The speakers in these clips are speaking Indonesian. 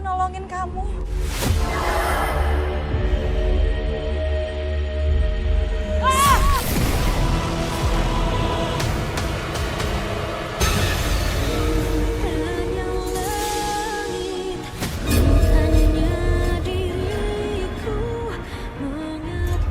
nolongin kamu.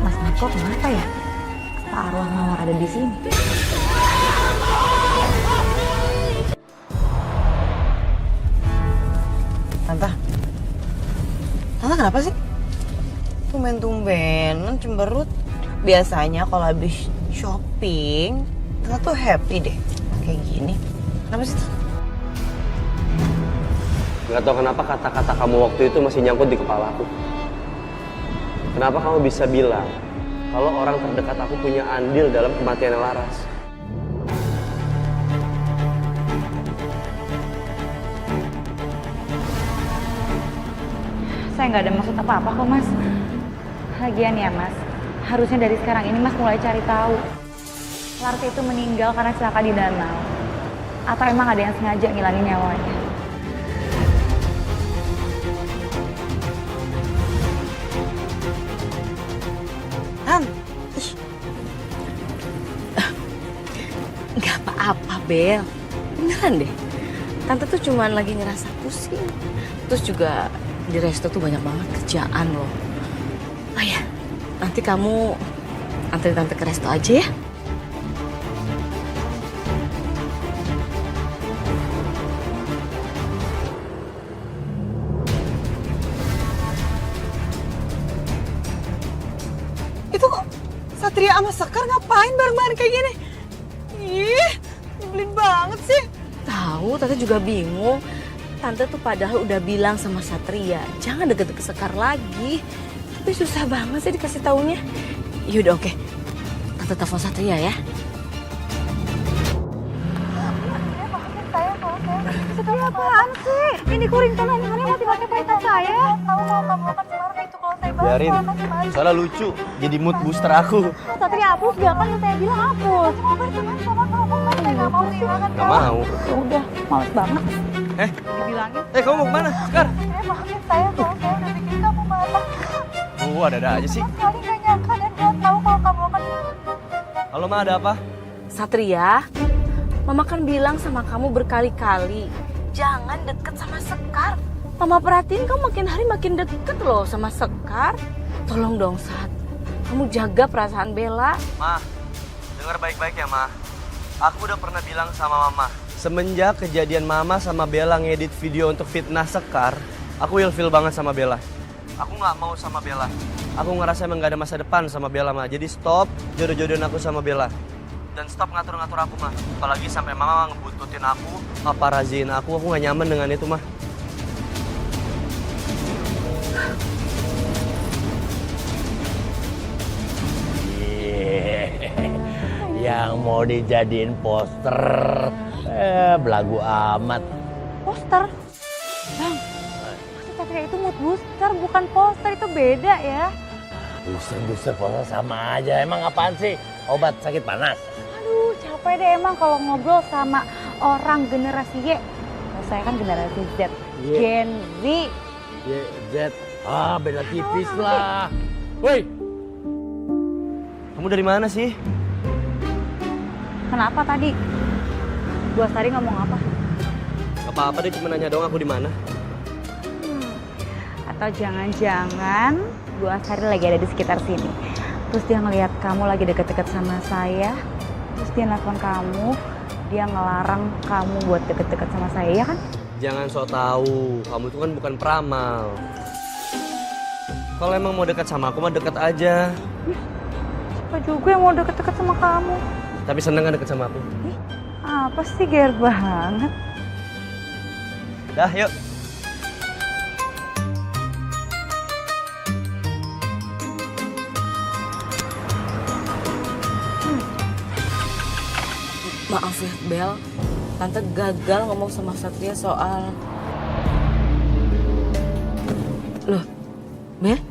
Mas Marco kenapa ya? Arwah Mawar ada di sini. Tante kenapa sih? Tumben-tumbenan cemberut. Biasanya kalau habis shopping, Tante tuh happy deh. Kayak gini. Kenapa sih? Gak tau kenapa kata-kata kamu waktu itu masih nyangkut di kepala aku. Kenapa kamu bisa bilang kalau orang terdekat aku punya andil dalam kematian Laras? Saya nggak ada maksud apa-apa kok Mas. Lagian ya Mas, harusnya dari sekarang ini Mas mulai cari tahu. Larti itu meninggal karena celaka di danau. Atau emang ada yang sengaja ngilangin nyawanya. Nggak apa-apa, Bel. Beneran deh. Tante tuh cuman lagi ngerasa pusing. Terus juga di resto tuh banyak banget kerjaan loh. Oh ya, nanti kamu anterin Tante ke resto aja ya. Itu kok Satria sama Sekar ngapain bareng-bareng kayak gini? Ih, nyebelin banget sih. Tahu, Tante juga bingung. Tante tuh padahal udah bilang sama Satria, jangan deket-deket Sekar lagi. Tapi susah banget sih dikasih taunya. Yaudah oke, Tante telepon Satria ya. Satria apaan sih? Ini kuring kan handphonenya mau dipakai perintah saya. Kamu mau kamu akan semarang itu kalau saya bahas. Biarin, soalnya lucu. Jadi mood booster aku. Satria hapus gak kan yang saya bilang hapus. Cuma berteman sama kamu, kan saya nggak mau kehilangan Gak kamu. mau. Ya udah, males banget. Dibilangin. Kamu mau kemana? Sekar? Saya maafin saya kalau saya udah bikin kamu marah. Ada aja sih. Sekali nggak nyangka dan nggak tahu kalau kamu akan. Halo Ma, ada apa? Satria, Mama kan bilang sama kamu berkali-kali, jangan deket sama Sekar. Mama perhatiin kamu makin hari makin deket loh sama Sekar. Tolong dong Sat, kamu jaga perasaan Bella. Ma, dengar baik-baik ya Ma. Aku udah pernah bilang sama Mama, semenjak kejadian Mama sama Bella ngedit video untuk fitnah Sekar, aku ilfil banget sama Bella. Aku nggak mau sama Bella. Aku ngerasa emang gak ada masa depan sama Bella, Ma. Jadi stop jodoh-jodohin aku sama Bella. Dan stop ngatur-ngatur aku, Ma. Apalagi sampai Mama ngebuntutin aku, paparaziin aku gak nyaman dengan itu, Ma. Yang mau dijadiin poster, belagu amat. Poster? Bang, maksud Satria itu mood booster, bukan poster, itu beda ya. Booster poster sama aja. Emang apaan sih? Obat sakit panas? Aduh, capek deh emang kalau ngobrol sama orang generasi Y. Kalau saya kan generasi Z. Y. Gen Z. Z. Ah, beda tipis lah. Woi, Kamu dari mana sih? Kenapa tadi? Bu Astari ngomong apa? Gak apa-apa deh, cuma nanya doang aku di mana. Atau jangan-jangan Bu Astari lagi ada di sekitar sini. Terus dia ngelihat kamu lagi deket-deket sama saya. Terus dia nelfon kamu. Dia ngelarang kamu buat deket-deket sama saya, ya kan? Jangan sok tahu, kamu itu kan bukan peramal. Kalau emang mau dekat sama aku mah dekat aja. Siapa juga yang mau deket-deket sama kamu? Tapi seneng kan dekat sama aku. Ih, apa sih ger banget? Dah, yuk. Maaf ya Bel, Tante gagal ngomong sama Satria soal... Loh, Bel?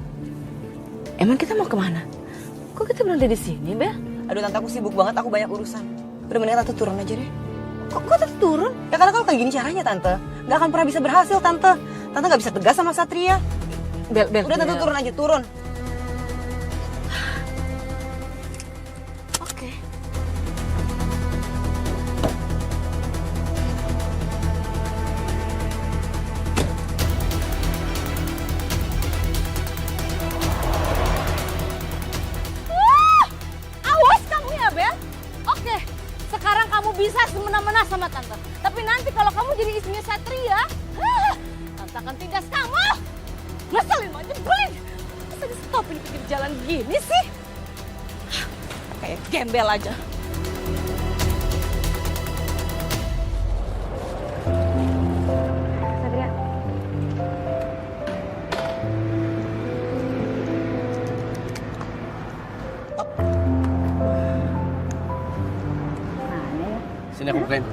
Emang kita mau kemana? Kok kita berada di sini, Bel? Aduh Tante, aku sibuk banget, aku banyak urusan. Udah mendingan Tante turun aja deh. Kok Tante turun? Ya karena kalau kayak gini caranya Tante, gak akan pernah bisa berhasil Tante. Tante nggak bisa tegas sama Satria. Bel, Udah Tante turun aja, turun. Oke. Awas kamu ya, Bel. Oke, sekarang kamu bisa semena-mena sama Tante. Tapi nanti kalau kamu jadi istrinya Satria, Tante akan tindas kamu. Ngeselin aja, nyebelin. Masa di stopin di pinggir jalan gini sih? Kayak gembel aja. Satria. Mana ya? Sini aku bukain.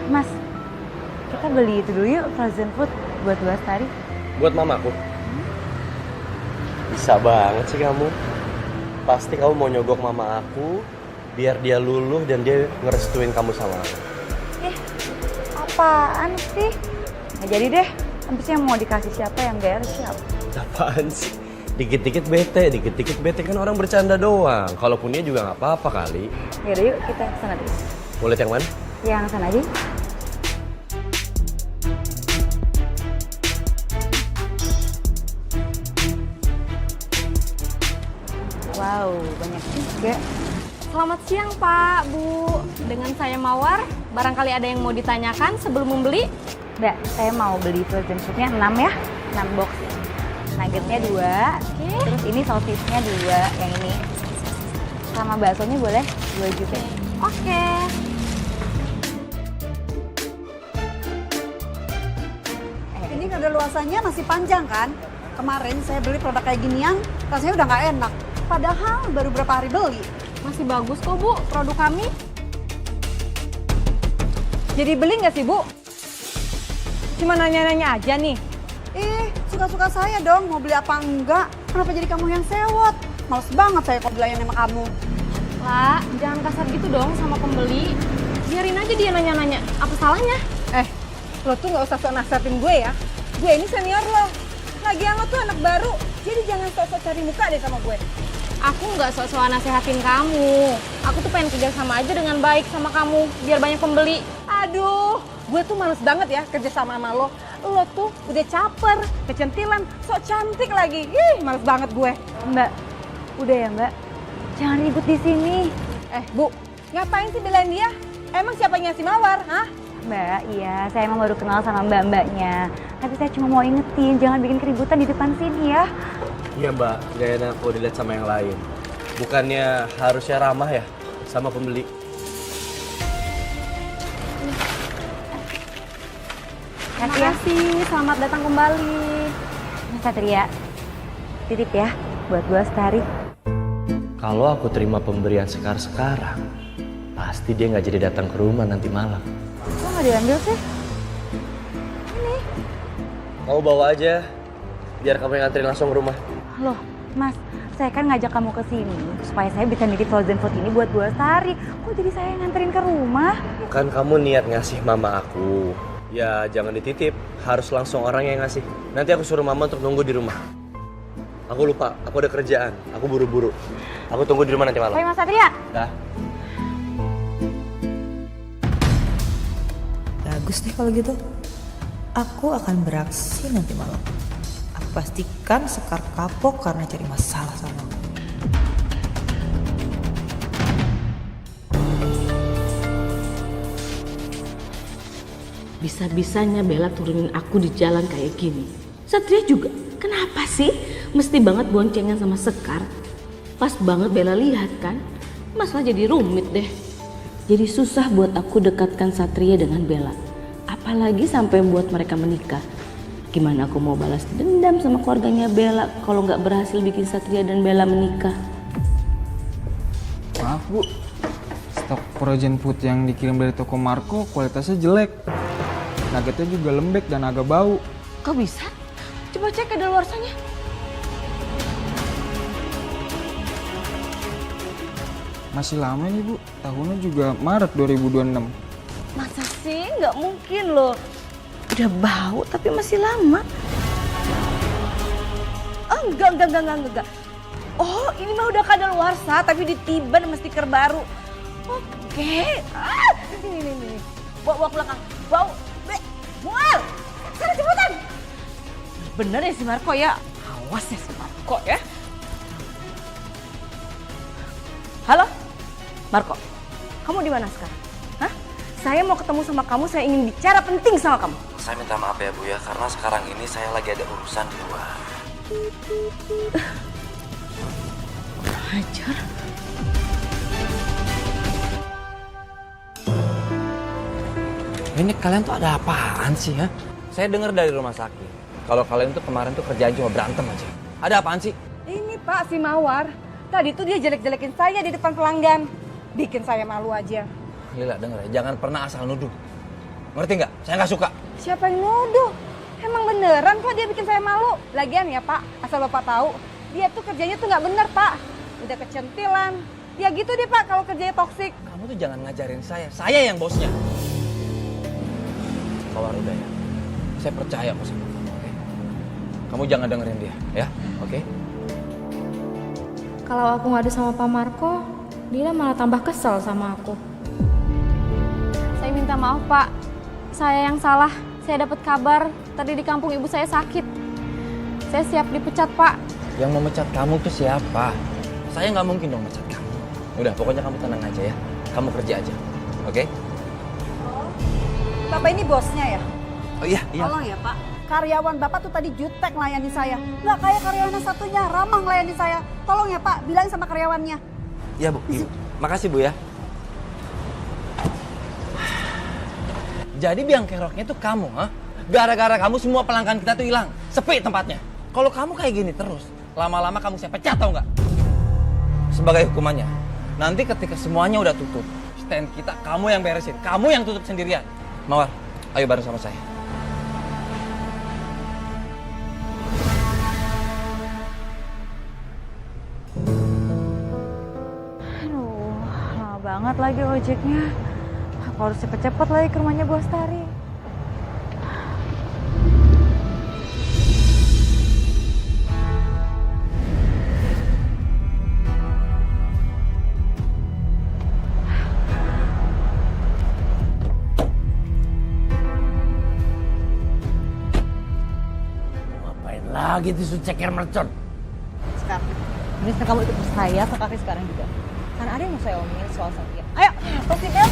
Mas, kita beli itu dulu yuk, frozen food buat Bu Astari. Buat mamaku. Bisa banget sih kamu. Pasti kamu mau nyogok mama aku biar dia luluh dan dia ngerestuin kamu sama aku. Apaan sih? Nggak jadi deh, habisnya mau dikasih siapa yang gak siap. Apaan sih? Dikit-dikit bete kan orang bercanda doang. Kalaupun dia juga nggak apa-apa kali. Yaudah yuk, kita kesana dulu. Mau lihat yang mana? Yang sana aja. Wow, banyak juga. Selamat siang Pak, Bu. Dengan saya Mawar, barangkali ada yang mau ditanyakan sebelum membeli? Mbak, saya mau beli frozen foodnya 6 ya, 6 box. Nuggetnya 2, terus ini sosisnya 2, yang ini. Sama baksonya boleh 2 juga. Oke. Ini kadaluarsanya masih panjang kan? Kemarin saya beli produk kayak ginian, rasanya udah nggak enak. Padahal baru berapa hari beli. Masih bagus kok Bu, produk kami. Jadi beli nggak sih Bu? Cuma nanya-nanya aja nih. Suka-suka saya dong, mau beli apa enggak. Kenapa jadi kamu yang sewot? Males banget saya kalau belayan sama kamu. Lah, jangan kasar gitu dong sama pembeli. Biarin aja dia nanya-nanya. Apa salahnya? Lo tuh nggak usah sok nasihatin gue ya. Gue ini senior lo. Lagian lo tuh anak baru, jadi jangan sok-sok cari muka deh sama gue. Aku nggak sok-sokan nasehatin kamu. Aku tuh pengen kerja sama aja dengan baik sama kamu, biar banyak pembeli. Aduh, gue tuh males banget ya kerja sama lo. Lo tuh udah caper, kecentilan, sok cantik lagi. Ih, males banget gue. Mbak, udah ya Mbak, jangan ribut di sini. Bu, ngapain sih belain dia? Emang siapanya si Mawar, hah? Mbak, iya, saya emang baru kenal sama mbak-mbaknya. Tapi saya cuma mau ingetin, jangan bikin keributan di depan sini ya. Iya mbak, gak enak kalau dilihat sama yang lain. Bukannya harusnya ramah ya sama pembeli. Terima kasih, selamat datang kembali. Mas Satria, titip ya buat Bu Astari. Kalau aku terima pemberian sekarang, pasti dia nggak jadi datang ke rumah nanti malam. Kok nggak diambil sih? Kamu bawa aja, biar kamu yang nganterin langsung ke rumah. Loh, Mas, saya kan ngajak kamu ke sini supaya saya bisa nitip frozen food ini buat Bu Astari. Kok jadi saya yang nganterin ke rumah? Kan kamu niat ngasih mama aku. Ya jangan dititip, harus langsung orang yang ngasih. Nanti aku suruh mama untuk nunggu di rumah. Aku lupa, aku ada kerjaan, aku buru-buru. Aku tunggu di rumah nanti malam. Baik Mas Satria. Dah. Bagus deh kalau gitu. Aku akan beraksi nanti malam. Aku pastikan Sekar kapok karena cari masalah sama aku. Bisa-bisanya Bella turunin aku di jalan kayak gini. Satria juga, kenapa sih mesti banget boncengan sama Sekar? Pas banget Bella lihat kan, masalah jadi rumit deh. Jadi susah buat aku dekatkan Satria dengan Bella. Apalagi sampai buat mereka menikah. Gimana aku mau balas dendam sama keluarganya Bella kalau nggak berhasil bikin Satria dan Bella menikah? Maaf Bu, stok frozen food yang dikirim dari toko Marco kualitasnya jelek. Nuggetnya juga lembek dan agak bau. Kok bisa? Coba cek kadaluarsanya. Masih lama nih Bu, tahunnya juga Maret 2026. Masa sih? Nggak mungkin loh. Udah bau tapi masih lama. Oh, enggak. Oh, ini mah udah kadaluarsa tapi ditiban sama stiker baru. Oke. Ini. Bawa ke belakang. Bau. Mual. Sana cepetan. Bener ya si Marco ya? Awas ya si Marco ya. Halo? Marco, kamu di mana sekarang? Hah? Saya mau ketemu sama kamu, saya ingin bicara penting sama kamu. Saya minta maaf ya Bu ya, karena sekarang ini saya lagi ada urusan di luar. Hajar. Ini kalian tuh ada apaan sih ya? Saya dengar dari rumah sakit, kalau kalian tuh kemarin tuh kerjaan cuma berantem aja. Ada apaan sih? Ini Pak, si Mawar. Tadi tuh dia jelek-jelekin saya di depan pelanggan. Bikin saya malu aja. Lila denger ya, jangan pernah asal nuduh. Ngerti nggak? Saya nggak suka. Siapa yang nuduh? Emang beneran kok dia bikin saya malu? Lagian ya Pak, asal Bapak tahu, dia tuh kerjanya tuh nggak bener Pak. Udah kecentilan. Ya gitu deh Pak kalau kerjanya toksik. Kamu tuh jangan ngajarin saya yang bosnya. Mawar udah ya, saya percaya kok sama kamu, oke? Kamu jangan dengerin dia, ya, oke? Kalau aku ngadu sama Pak Marco, dia malah tambah kesel sama aku. Saya minta maaf Pak, saya yang salah. Saya dapat kabar tadi di kampung ibu saya sakit. Saya siap dipecat Pak. Yang memecat kamu tuh siapa? Saya nggak mungkin dong mecat kamu. Udah, pokoknya kamu tenang aja ya. Kamu kerja aja, oke? Bapak ini bosnya ya? Oh iya. Tolong ya Pak, karyawan Bapak tuh tadi jutek melayani saya. Nggak kayak karyawan yang satunya, ramah melayani saya. Tolong ya Pak, bilang sama karyawannya. Iya Bu, Ibu. Makasih Bu ya. Jadi biang keroknya tuh kamu, ha? Gara-gara kamu semua pelanggan kita tuh hilang. Sepi tempatnya. Kalau kamu kayak gini terus, lama-lama kamu saya pecat tau nggak? Sebagai hukumannya, nanti ketika semuanya udah tutup, stand kita kamu yang beresin, kamu yang tutup sendirian. Mawar, ayo bareng sama saya. Aduh, lama banget lagi ojeknya. Aku harus cepet-cepet lagi ke rumahnya Bu Astari. Ngapain lagi tuh ceker mercon? Sekarang, mending kamu ikut saya ke kafe sekarang juga. Karena ada yang mau saya omongin soal Satria. Ayo, pasti Bel.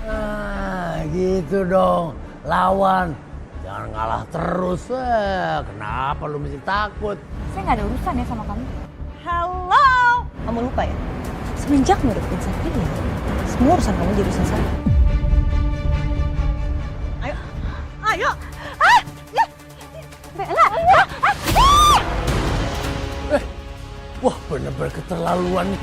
Nah, gitu dong. Lawan. Jangan ngalah terus. Kenapa lu mesti takut? Saya nggak ada urusan ya sama kamu. Halo. Kamu lupa ya? Semenjak ngedeketin Satria, semua urusan kamu jadi urusan saya. Ayo. Ya. Bella. Wah, bener-bener keterlaluan nih.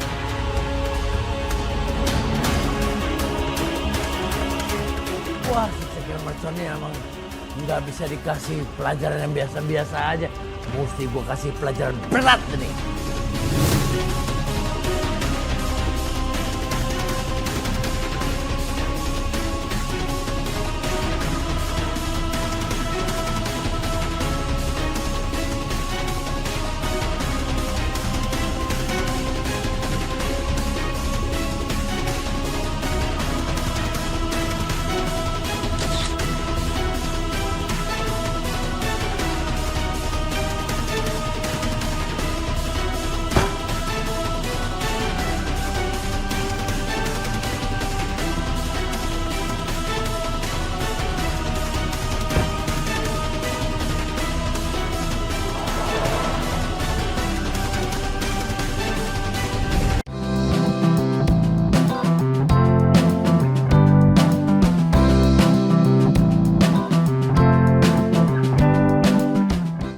Wah, si ceker mercon ini emang nggak bisa dikasih pelajaran yang biasa-biasa aja. Mesti gue kasih pelajaran berat nih.